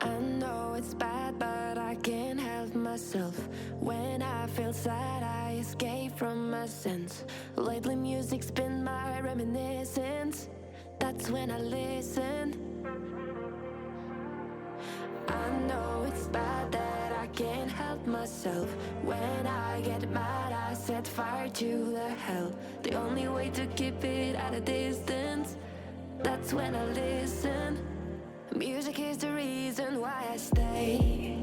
I know it's bad, but I can't help myself. When I feel sad, I escape from my sense. Lately music's been my reminiscence. That's when I listen. I know it's bad that I can't help myself. When I get mad, I set fire to the hell. The only way to keep it at a distance, that's when I listen. Music is the reason why I stay.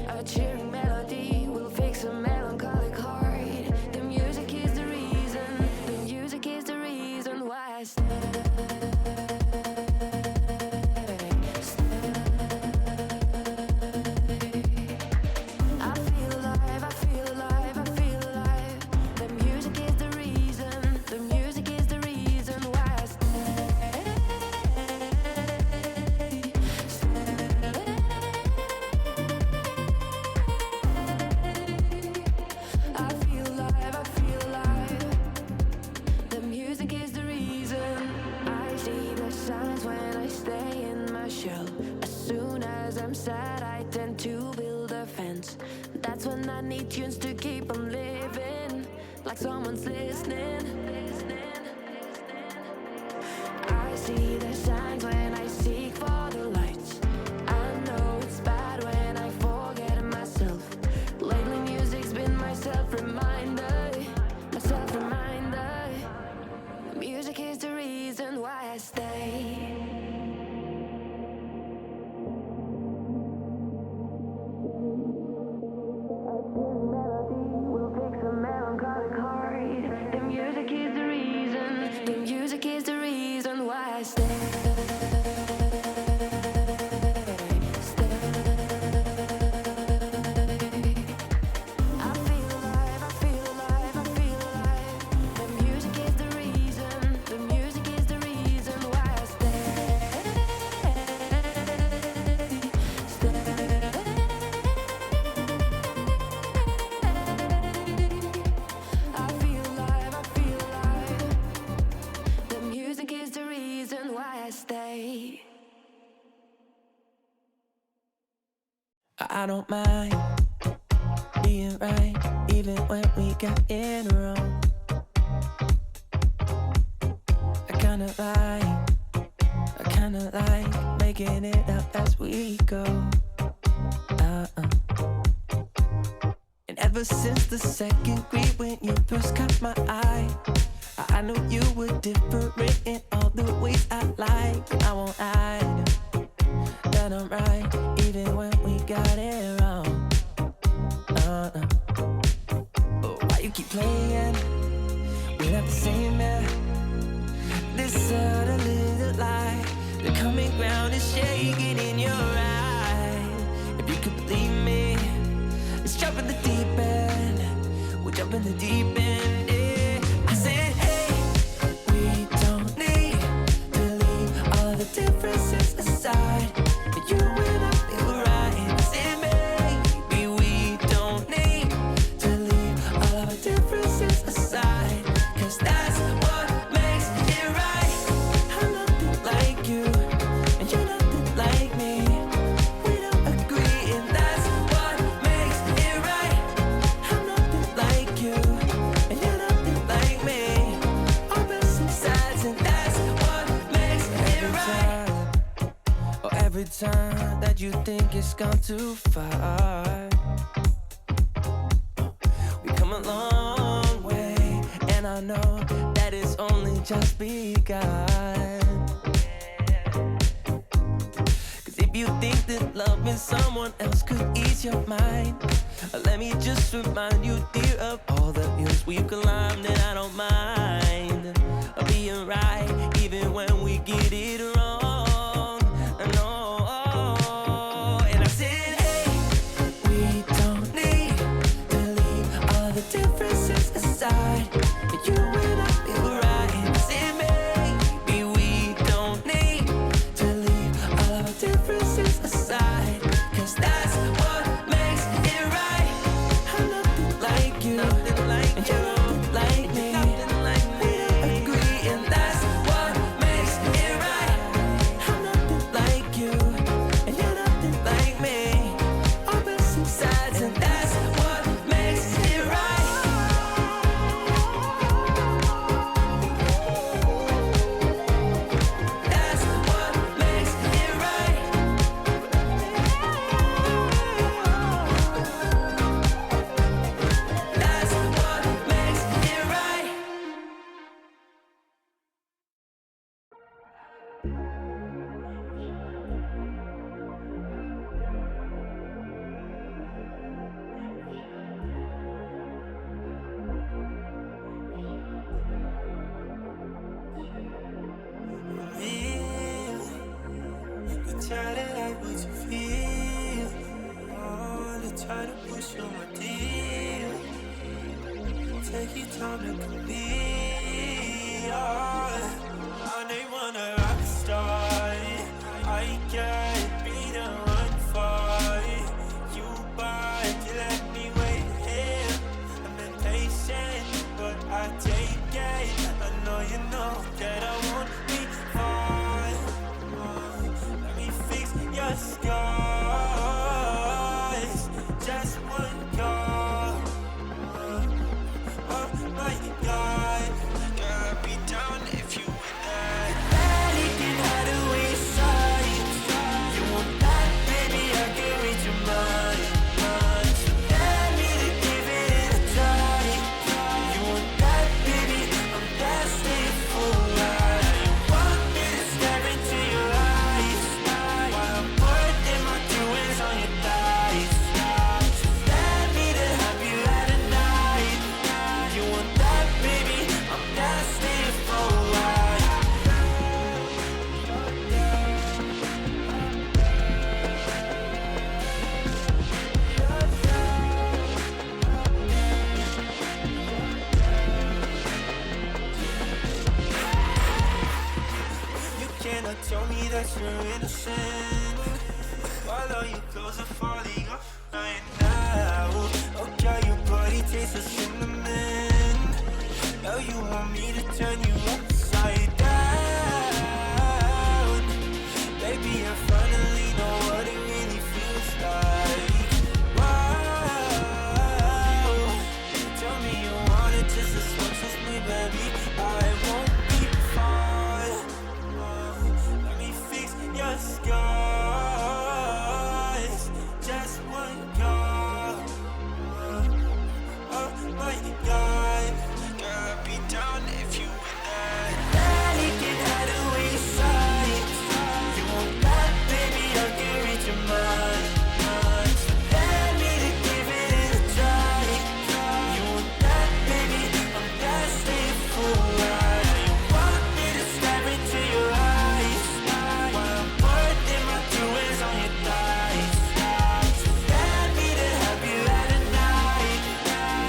A cheering melody will fix a melancholic heart. The music is the reason. The music is the reason why I stay. That's when I need tunes to keep on living, like someone's listening. I see the signs when I seek for the lights. I know it's bad when I forget myself. Lately music's been my self-reminder, my self-reminder. Music is the reason why I stay. I don't mind being right, even when we got it wrong. I kinda like making it up as we go. And ever since the second grade, when you first caught my eye, I knew you were different in all the ways I like. And I won't hide that I'm right, even when we got it wrong. But why you keep playing without the same man? This other little light, the coming ground is shaking in your eye. If you could believe me, let's jump in the deep end. We'll jump in the deep end, yeah. I said, hey, we don't need to leave all the differences aside. You and I feel right. I said, maybe we don't need to leave all of our differences aside, 'cause that's what makes it right. I'm nothing like you, and you're nothing like me. We don't agree, and that's what makes it right. I'm nothing like you, and you're nothing like me. Opposite sides, and that's what makes it right. Every time that you think it's gone too far, we come a long way, and I know that it's only just begun. 'Cause if you think that loving someone else could ease your mind, let me just remind you, dear, of all the hills we've climbed. And I don't mind being right, even when we get it wrong. Differences aside, but you and I feel right. Say maybe we don't need to leave all of our differences aside, 'cause that's what makes it right. I'm nothing like you, and you're nothing like me. We don't agree. Try to like what you feel. Oh, to try to push you my deal. Take your time to complete. Oh, I know you wanna rock star. I can't be the one for you, but you let me wait here. I'm impatient, but I take it. I know you know that I won't be far. Your scars, just one call. Oh my God, gotta be down if you were that. Barely can hide away sight. You want that, baby? I can read your mind. So let me to give it a try. You want that, baby? I'm destined for life. You want me to stare into your eyes. On your thighs, so let me to have you at a night. You want that, baby? I'm destined for life. You cannot tell me that you're innocent. While all your clothes are falling off right now. Oh girl, your body tastes of cinnamon. Now you want me to turn you upside down. Baby, I finally know what it really feels like. Wow. Tell me you want it just as much as me, baby. I won't be far. Let me fix your scars. Just one call. Oh my God, gotta be down if you were that. Barely can hide away sight. You want that, baby? I can read your mind. So let me to give it a try. You want that, baby? I'm destined for life. You want me to stare into your eyes while I'm putting my jewels on your thighs. Let me to have you at a night.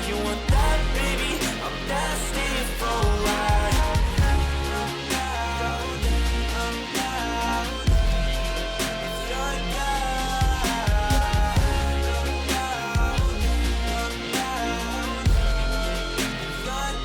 You want that, baby? I'm destined for life. I'm down. If you're down, I'm down. If you're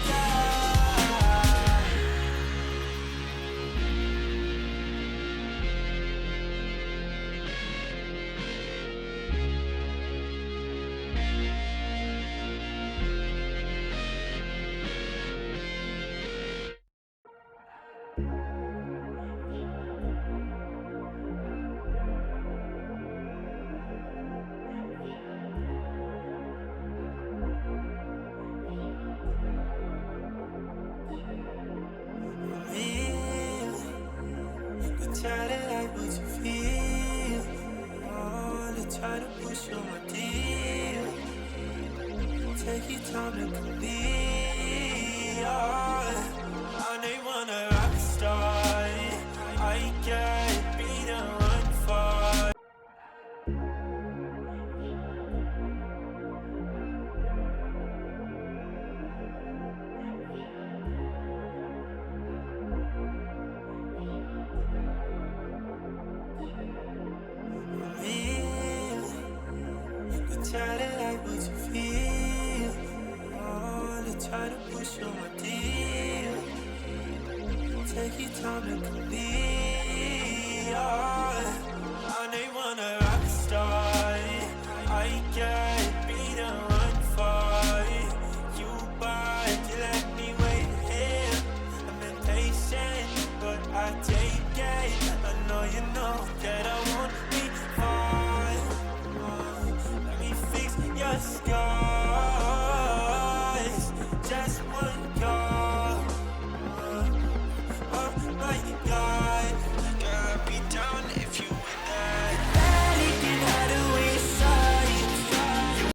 try to like what you feel. Oh, to try to push you my deal. Take your time to complete. Oh, I know you wanna rock star. I can't be the one for. Try to like what you feel. Oh, to try to push you my deal. Take your time to complete. Oh, I know you wanna